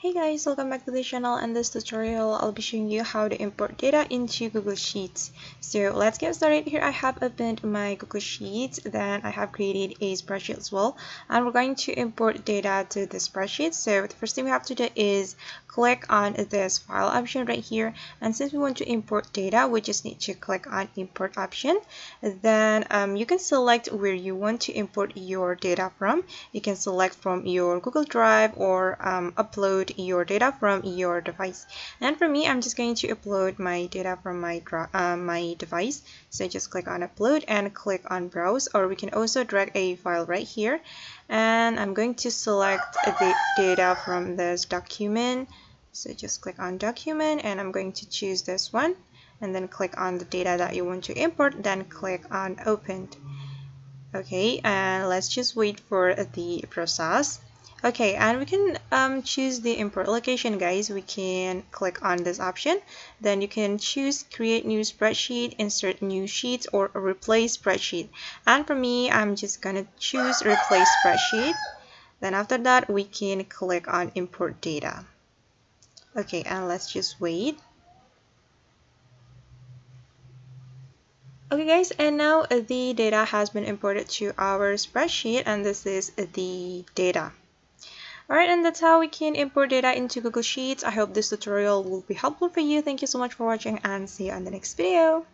Hey guys, welcome back to the channel. In this tutorial, I'll be showing you how to import data into Google Sheets. So let's get started. Here I have opened my Google Sheets, then I have created a spreadsheet as well, and we're going to import data to the spreadsheet. So the first thing we have to do is click on this file option right here, and since we want to import data, we just need to click on import option. Then you can select where you want to import your data from. You can select from your Google Drive or upload your data from your device. And for me, I'm just going to upload my data from my device. So just click on upload and click on browse, or we can also drag a file right here. And I'm going to select the data from this document. So just click on document and I'm going to choose this one and then click on the data that you want to import, then click on opened. Okay, and let's just wait for the process. Okay, and we can choose the import location, guys. We can click on this option. Then you can choose create new spreadsheet, insert new sheets, or replace spreadsheet. And for me, I'm just gonna choose replace spreadsheet. Then after that, we can click on import data. Okay, and let's just wait. Okay guys, and now the data has been imported to our spreadsheet, and this is the data. Alright, and that's how we can import data into Google Sheets. I hope this tutorial will be helpful for you. Thank you so much for watching and see you on the next video.